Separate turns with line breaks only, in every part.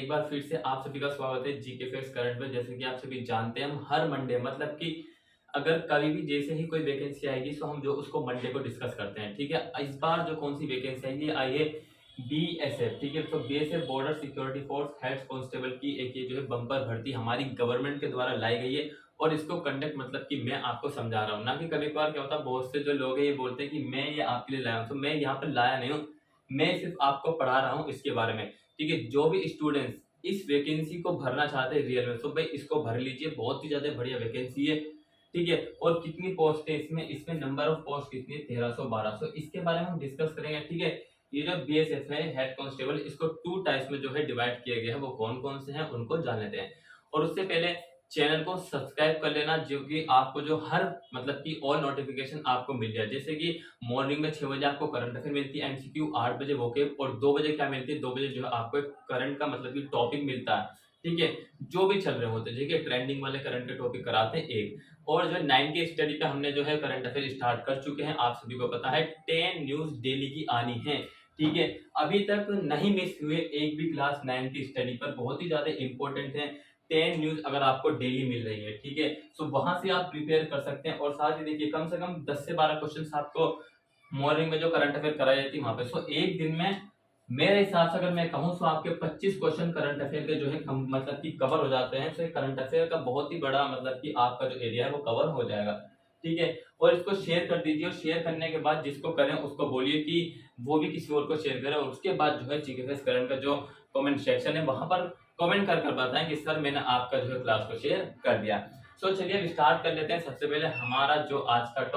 एक बार फिर से आप सभी का स्वागत है जीके फैक्ट्स करंट में। जैसे कि आप सभी जानते हैं, हम हर मंडे मतलब कि अगर कभी भी जैसे ही कोई वैकेंसी आएगी तो हम जो उसको मंडे को डिस्कस करते हैं। ठीक है, इस बार जो कौन सी वैकेंसी आई है, आई है बीएसएफ। ठीक है, तो BSF border security force head constable की एक ये जो है बम्पर भर्ती हमारी गवर्नमेंट के द्वारा लाई गई है। और इसको कंडक्ट मतलब कि मैं आपको समझा रहा हूँ ना, कि कभी कभार क्या होता है, बहुत से जो लोग हैं ये बोलते हैं कि मैं ये आपके लिए लाया हूँ, तो मैं यहाँ पर लाया नहीं हूँ, मैं सिर्फ आपको पढ़ा रहा हूँ इसके बारे में। ठीक है, जो भी स्टूडेंट्स इस वैकेंसी को भरना चाहते हैं रियल में, तो भाई इसको भर लीजिए, बहुत ही ज्यादा बढ़िया वैकेंसी है। ठीक है, और कितनी पोस्ट है इसमें, इसमें नंबर ऑफ पोस्ट कितनी है, 1300-1200, इसके बारे में हम डिस्कस करेंगे। ठीक है, ये जो बीएसएफ है हेड कांस्टेबल, इसको 2 टाइप्स में जो है डिवाइड किया गया है, वो कौन कौन से हैं उनको जान लेते हैं। और उससे पहले चैनल को सब्सक्राइब कर लेना, जो कि आपको जो हर मतलब कि ऑल नोटिफिकेशन आपको मिल जाए। जैसे कि मॉर्निंग में 6 बजे आपको करंट अफेयर मिलती है एमसीक्यू, 8 बजे वोकेब, और 2 बजे क्या मिलती है, 2 बजे जो है आपको एक करंट का मतलब कि टॉपिक मिलता है। ठीक है, जो भी चल रहे होते हैं, ठीक है, ट्रेंडिंग वाले करंट के टॉपिक कराते हैं एक। और जो 9 की स्टडी पे हमने जो है करंट अफेयर स्टार्ट कर चुके हैं, आप सभी को पता है 10 न्यूज डेली की आनी है। ठीक है, अभी तक नहीं मिस हुए एक भी क्लास 9 की स्टडी पर, बहुत ही ज्यादा इंपॉर्टेंट है 10 न्यूज अगर आपको डेली मिल रही है। ठीक है, सो वहां से आप प्रिपेयर कर सकते हैं। और साथ ही देखिए, कम से कम 10 से 12 क्वेश्चन आपको मॉर्निंग में जो करंट अफेयर कराई जाती है वहां पे, सो एक दिन में मेरे हिसाब से अगर मैं कहूँ तो आपके 25 क्वेश्चन करंट अफेयर के जो है मतलब कि कवर हो जाते हैं। तो करंट अफेयर का बहुत ही बड़ा मतलब कि आपका जो एरिया है वो कवर हो जाएगा। ठीक है, और इसको शेयर कर दीजिए, और शेयर करने के बाद जिसको करें उसको बोलिए कि वो भी किसी और को शेयर करे। और उसके बाद जो है जीके करंट का जो कमेंट सेक्शन है वहां पर कमेंट कर बताएं कि सर मैंने आपका जो है क्लास को शेयर कर दिया। सो चलिए अब स्टार्ट कर लेते हैं। सबसे पहले हमारा जो आज का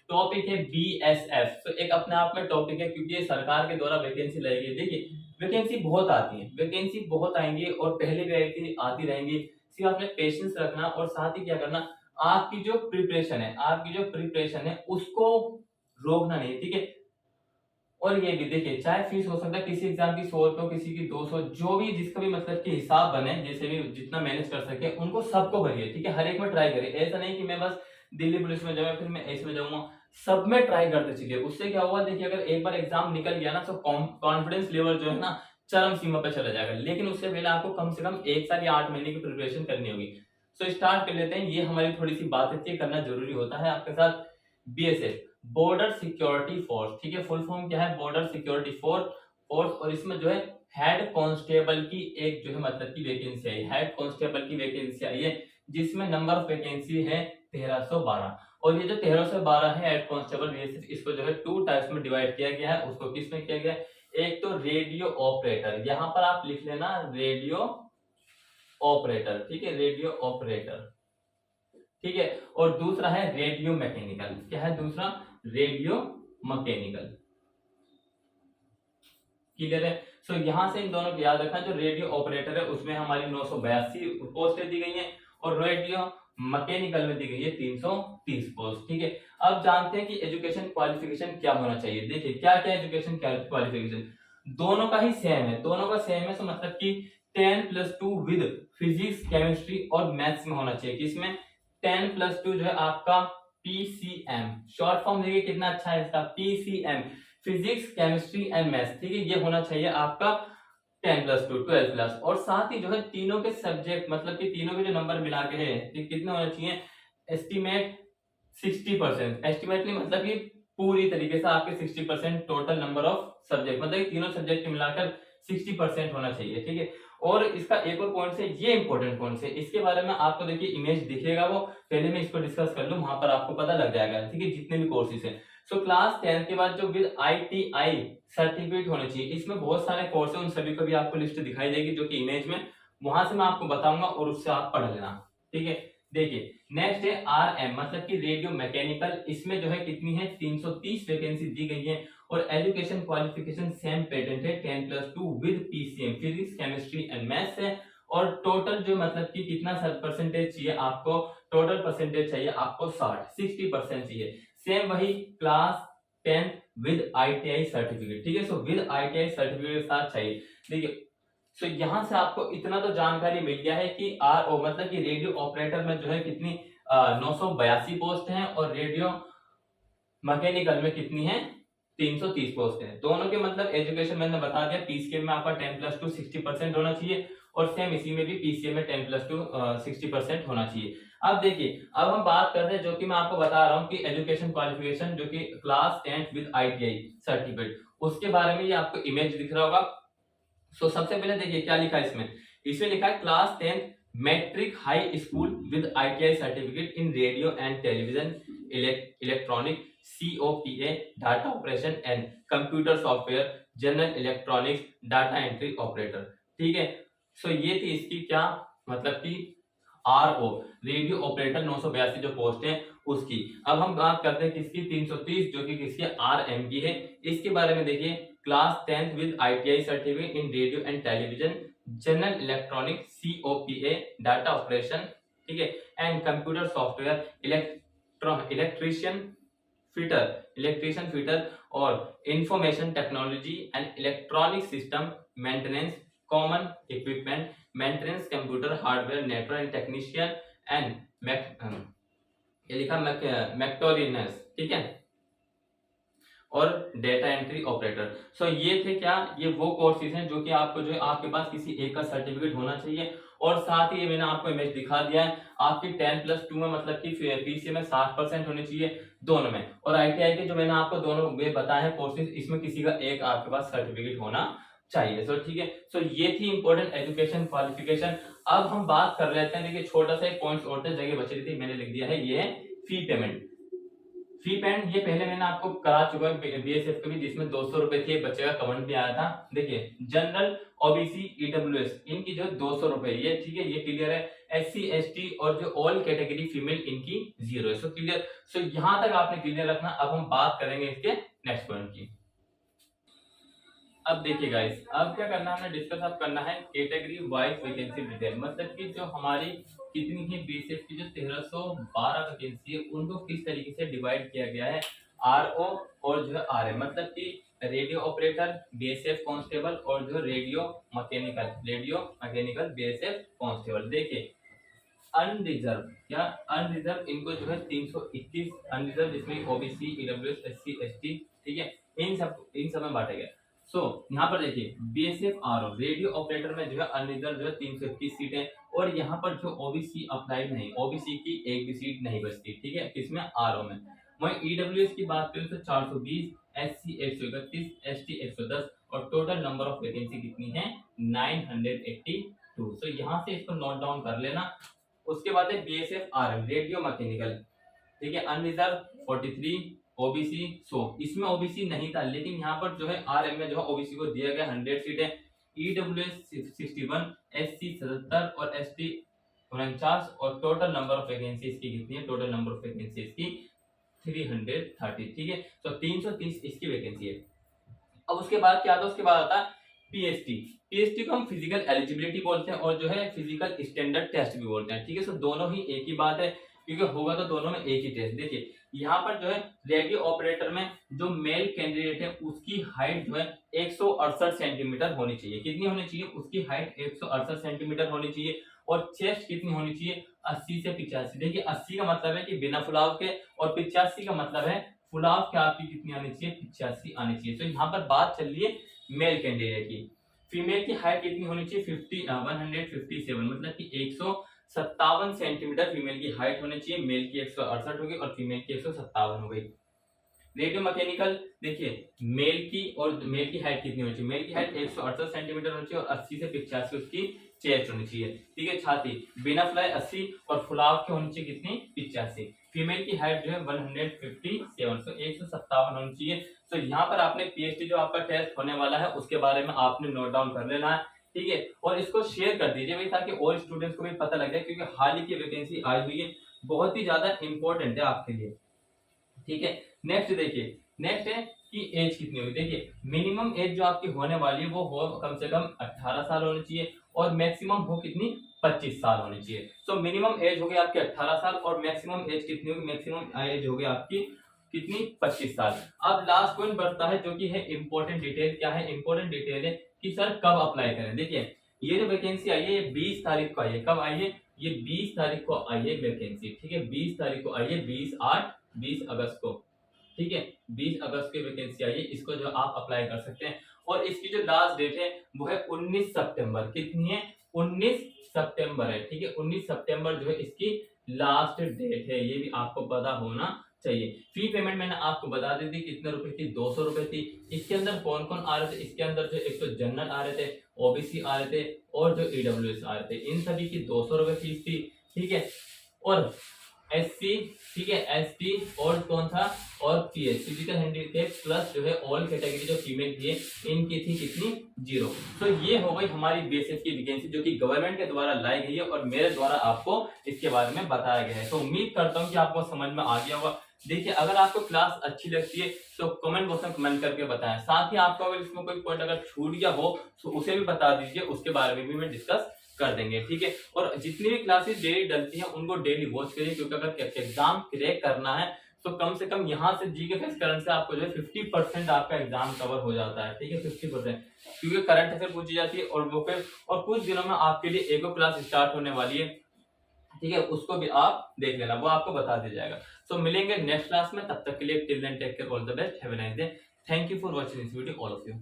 टॉपिक है बीएसएफ। तो एक अपने आप में टॉपिक है, क्योंकि ये सरकार के द्वारा वैकेंसी लाई गई। देखिए, वैकेंसी बहुत आती है, वैकेंसी बहुत आएंगी और पहले भी आती रहेंगी। सिर्फ आपने पेशेंस रखना, और साथ ही क्या करना, आपकी जो प्रिपरेशन है उसको रोकना नहीं। ठीक है, और ये भी देखिए, चाहे फीस हो सकता है किसी एग्जाम की 100 रुपए, किसी की 200, जो भी जिसका भी मतलब कि हिसाब बने, जैसे भी जितना मैनेज कर सके उनको सबको भरिए। ठीक है, हर एक में ट्राई करिए, ऐसा नहीं कि मैं बस दिल्ली पुलिस में जाऊंगा फिर मैं इसमें जाऊंगा, सब में ट्राई करते चलिए। उससे क्या होगा, देखिए अगर एक बार एग्जाम निकल गया ना, तो कॉन्फिडेंस लेवल जो है ना चरम सीमा पर चला जाएगा। लेकिन उससे पहले आपको कम से कम 1 साल या 8 महीने की प्रिपरेशन करनी होगी। सो स्टार्ट कर लेते हैं। ये हमारी थोड़ी सी बात है, ये करना जरूरी होता है आपके साथ। BSF, border security force. ठीक है, फुल फॉर्म क्या है, बॉर्डर सिक्योरिटी फोर्स। और इसमें जो है हेड कांस्टेबल की एक जो है मतलब की वैकेंसी आई, हेड कांस्टेबल की वैकेंसी आई है, जिसमें नंबर ऑफ वैकेंसी है 1312। और ये जो 1312 है हेड कांस्टेबल बीएसएफ, इसको जो है 2 टाइप्स में डिवाइड किया गया है। उसको किस में किया गया है, एक तो रेडियो ऑपरेटर, यहां पर आप लिख लेना रेडियो ऑपरेटर। ठीक है, रेडियो ऑपरेटर। ठीक है, और दूसरा है रेडियो मैकेनिकल। क्या है दूसरा, रेडियो मैकेनिकल। क्लियर है। सो यहां से इन दोनों को याद रखना, जो रेडियो ऑपरेटर है उसमें हमारी 982 पोस्टें दी गई हैं, और रेडियो मैकेनिकल में दी गई है 330 पोस्ट। ठीक है, अब जानते हैं कि एजुकेशन क्वालिफिकेशन क्या होना चाहिए। देखिए क्या क्या एजुकेशन क्वालिफिकेशन, दोनों का ही सेम है, दोनों का सेम है। तो मतलब कि 10+2 विद फिजिक्स केमिस्ट्री और मैथ्स में होना चाहिए। किसमें, 10+2 जो है आपका पीसीएम, शॉर्ट फॉर्म देखिए कितना अच्छा है इसका, PCM, physics chemistry and maths. ठीक है, ये होना चाहिए आपका 10+2 12 क्लास। और साथ ही जो है तीनों के सब्जेक्ट मतलब कि तीनों के जो नंबर मिला के है, कितने होने चाहिए, एस्टिमेट 60%, एस्टिमेट नहीं मतलब कि पूरी तरीके से आपके 60% टोटल नंबर ऑफ सब्जेक्ट, मतलब कि तीनों सब्जेक्ट मिलाकर 60% होना चाहिए। ठीक है, और इसका एक और पॉइंट है, ये इंपॉर्टेंट पॉइंट है, इसके बारे में आपको देखिए इमेज दिखेगा, वो पहले मैं इसको डिस्कस कर लूं, वहां पर आपको पता लग जाएगा। ठीक है, जितने भी कोर्सेज है। सो क्लास 10 के बाद जो विद आईटीआई सर्टिफिकेट होने चाहिए, इसमें बहुत सारे कोर्स है, उन सभी को भी आपको लिस्ट दिखाई देगी जो कि इमेज में, वहां से मैं आपको बताऊंगा और उससे आप पढ़ लेना। ठीक है, देखिए नेक्स्ट है आरएम मतलब कि रेडियो मैकेनिकल। इसमें जो है कितनी है, 330 वैकेंसी दी गई है। और एजुकेशन क्वालिफिकेशन सेम पेटेंट है, 10+2 with PCM, physics chemistry and maths है। और टोटल जो मतलब कि कितना परसेंटेज चाहिए आपको, टोटल परसेंटेज चाहिए आपको 60% चाहिए। सेम वही क्लास 10 विद आईटीआई सर्टिफिकेट। ठीक है, सो विद आईटीआई सर्टिफिकेट के साथ चाहिए। देखिए, सो यहां से आपको इतना तो जानकारी मिल गया है कि आरओ मतलब कि रेडियो ऑपरेटर में जो है कितनी 982 पोस्ट हैं, और रेडियो मैकेनिकल में कितनी है 330 पोस्ट है। दोनों के मतलब एजुकेशन मैंने बता दिया, पीसीएम में आपका 10+2 60% होना चाहिए और सेम इसी में भी पीसीएम में 10+2 60% होना चाहिए। अब देखिए, अब हम बात करते हैं जो कि मैं आपको बता रहा हूँ कि एजुकेशन क्वालिफिकेशन जो कि class 10th with ITI certificate, उसके बारे में ये आपको इमेज दिख रहा होगा। सो सबसे पहले देखिए क्या लिखा है इसमें। इसमें लिखा है class 10th matric high school with ITI certificate in radio and television electronic COPA data operation and computer software general electronics data entry operator. ठीक है, सो ये थी इसकी क्या मतलब कि RO रेडियो ऑपरेटर 982 जो पोस्ट है उसकी। अब हम बात करते हैं किसकी, 330 जो कि किसकी RM की है। इसके बारे में देखिए, class 10th with ITI certificate in radio and television general electronic COPA data operation, ठीक है, and computer software electrician fitter और information technology and electronic system maintenance common equipment maintenance computer hardware network and technician and ये लिखा मैक्टोरिनस, ठीक है, और data entry operator. सो ये थे क्या, ये वो कोर्सेज हैं जो कि आपको जो है आपके पास किसी एक का सर्टिफिकेट होना चाहिए। और साथ ही मैंने आपको इमेज दिखा दिया है, आपकी 10+2 में मतलब कि पीसीए में 60% होने चाहिए दोनों में, और आईटीआई के जो मैंने आपको दोनों में बताए हैं कोर्सेज, इसमें किसी का एक आपके पास सर्टिफिकेट होना चाहिए। सो ठीक है, सो ये थी इंपॉर्टेंट एजुकेशन क्वालिफिकेशन। अब हम बात कर रहे थे, देखिए छोटा सा एक पॉइंट और थे, जगह बची थी, मैंने लिख दिया है, ये है फी पेमेंट। फी पेमेंट ये पहले मैंने आपको करा चुका है बीएसएफ के भी, जिसमें 200 रुपए थी, बच्चे का कमेंट भी आया था। देखिए जनरल ओबीसी ईडब्ल्यूएस इनकी जो 200 रुपए, ये ठीक है, ये क्लियर है। एससी एसटी और जो ऑल कैटेगरी फीमेल इनकी 0 है। सो क्लियर, सो यहां तक आपने क्लियर रखना। अब हम बात करेंगे इसके नेक्स्ट पॉइंट की। अब देखिए गाइस, अब क्या करना है, हमें डिस्कस अब करना है कैटेगरी वाइज वैकेंसी डिटेल, मतलब कि जो हमारी कितनी है बीएसएफ की जो 1312 वैकेंसी है उनको किस तरीके से डिवाइड किया गया है आरओ और जो है आरएम, मतलब कि रेडियो ऑपरेटर बीएसएफ कांस्टेबल और जो रेडियो मैकेनिकल बीएसएफ कांस्टेबल। देखिए अनरिजर्व या अनरिजर्व इनको जो है 321 अनरिजर्व, जिसमें ओबीसी ईडब्ल्यूएस एससी एसटी, ठीक है, इन सब में बांटा गया। सो यहाँ पर देखिए बीएसएफ आरओ रेडियो ऑपरेटर में जो है अनरिजर्व जो है 321 सीटें, और यहाँ पर जो ओबीसी अप्लाई नहीं, ओबीसी की एक भी सीट नहीं बचती, ठीक है, किसमें आरओ में। वहीं ईडब्ल्यूएस की बात करें तो 420, एससी 131, एसटी 110, और टोटल नंबर ऑफ वैकेंसी कितनी है 982। तो यहाँ से इसको नोट डाउन कर लेना। उसके बाद है बीएसएफ आरएम रेडियो मैकेनिकल, ठीक है, अनरिजर्व 43, ओबीसी 100, इसमें ओबीसी नहीं था, लेकिन यहाँ पर जो है आरएम में जो है ओबीसी को दिया गया 100 सीटें। ईडब्ल्यूएस 61, एससी 77 और एसटी 49, और टोटल नंबर ऑफ वैकेंसी इसकी कितनी है, टोटल नंबर ऑफ वैकेंसी इसकी 330, ठीक है, तो 330 इसकी वैकेंसी है। अब उसके बाद क्या आता है, उसके बाद आता है पीएसटी। पीएसटी को हम फिजिकल एलिजिबिलिटी बोलते हैं और जो है फिजिकल स्टैंडर्ड टेस्ट भी बोलते हैं, ठीक है, सो दोनों ही एक ही बात है, क्योंकि होगा तो दोनों में एक ही टेस्ट। देखिए यहाँ पर जो है रेडियो ऑपरेटर में जो मेल कैंडिडेट है उसकी हाइट जो है 168 सेंटीमीटर होनी चाहिए। कितनी होनी चाहिए, उसकी हाइट 168 सेंटीमीटर होनी चाहिए, और चेस्ट कितनी होनी चाहिए 80 से 85। देखिए 80 का मतलब है कि बिना फुलाव के, और 85 का मतलब है फुलाव के आपकी कितनी आनी चाहिए 85 आनी चाहिए। तो यहाँ पर बात चल रही है मेल कैंडिडेट की। फीमेल की हाइट कितनी होनी चाहिए 157, मतलब कि 157 सेंटीमीटर फीमेल की हाइट होनी चाहिए। मेल की 168 होगी और फीमेल की 157 हो गई। रेडियो मैकेनिकल देखिए मेल की हाइट कितनी होनी चाहिए, मेल की हाइट 168 सेंटीमीटर होनी चाहिए और 80 से 85 उसकी चेस्ट होनी चाहिए, ठीक है, छाती बिना फुलाए 80 और फुलाव की होनी चाहिए कितनी 85। फीमेल की हाइट जो है 157, तो 157 होनी चाहिए। तो यहाँ पर आपने पीएचडी जो आपका टेस्ट होने वाला है उसके बारे में आपने नोट डाउन कर लेना है, ठीक है, और इसको शेयर कर दीजिए भाई, ताकि और स्टूडेंट्स को भी पता लगे, क्योंकि हाल ही की वैकेंसी आई हुई है, बहुत ही ज्यादा इंपॉर्टेंट है आपके लिए, ठीक है। नेक्स्ट देखिए, नेक्स्ट है कि एज कितनी होगी। देखिए मिनिमम एज जो आपकी होने वाली है वो हो कम से कम 18 साल होनी चाहिए, और मैक्सिमम हो कितनी 25 साल होनी चाहिए। सो मिनिमम एज होगी आपकी 18 साल और मैक्सिमम एज कितनी होगी, मैक्सिमम एज होगी आपकी कितनी 25 साल। अब लास्ट पॉइंट बढ़ता है जो कि है इंपॉर्टेंट डिटेल। क्या है इंपॉर्टेंट डिटेल है कि सर कब अप्लाई करें। देखिए ये जो वैकेंसी आई है ये 20 तारीख को आई है। कब आई है, ये 20 तारीख को आई है वैकेंसी, ठीक है, 20 तारीख को आई है, 20 अगस्त को, ठीक है, 20 अगस्त की वैकेंसी आई है, इसको जो आप अप्लाई कर सकते हैं। और इसकी जो लास्ट डेट है वो है 19 सितंबर। कितनी है? 19 सितंबर है, ठीक है, 19 सितंबर जो है इसकी लास्ट डेट है, ये भी आपको पता होना चाहिए। फी पेमेंट मैंने आपको बता दी थी कितने रुपए थी, 200 रुपए थी। इसके अंदर कौन कौन आ रहे थे? इसके अंदर जो एक तो जनरल आ रहे थे, ओबीसी आ रहे थे और जो ईडब्ल्यूएस आ रहे थे, इन सभी की 200 रुपए फीस थी, ठीक है। और एससी, ठीक है, एसटी और कौन था, और पीएच फिजिकल हैंडीकैप प्लस जो है ऑल कैटेगरी जो फीमेल थी इनकी थी कितनी? 0। तो ये हो गई हमारी बीएसएफ की वैकेंसी जो कि गवर्नमेंट के द्वारा लाई गई है और मेरे द्वारा आपको इसके बारे में बताया गया है। तो उम्मीद करता हूँ कि आपको समझ में आ गया होगा। देखिए, अगर आपको क्लास अच्छी लगती है तो कमेंट बॉक्स में कमेंट करके बताएं। साथ ही आपको अगर इसमें कोई पॉइंट अगर छूट गया हो तो उसे भी बता दीजिए, उसके बारे में भी मैं डिस्कस कर देंगे, ठीक है। और जितनी भी क्लासेस डेली डलती हैं उनको डेली वॉच करिए, क्योंकि अगर एग्जाम क्रैक करना है तो कम से कम यहाँ से जीके फेस करंट से आपको जो है 50% आपका एग्जाम कवर हो जाता है, ठीक है, 50%, क्योंकि करंट अफेयर पूछी जाती है। और वो फिर और कुछ दिनों में आपके लिए एक और क्लास स्टार्ट होने वाली है, ठीक है, उसको भी आप देख लेना, वो आपको बता दिया जाएगा। तो मिलेंगे नेक्स्ट क्लास में, तब तक के लिए till then take care, all the best, have a nice day, thank you for watching this video all of you.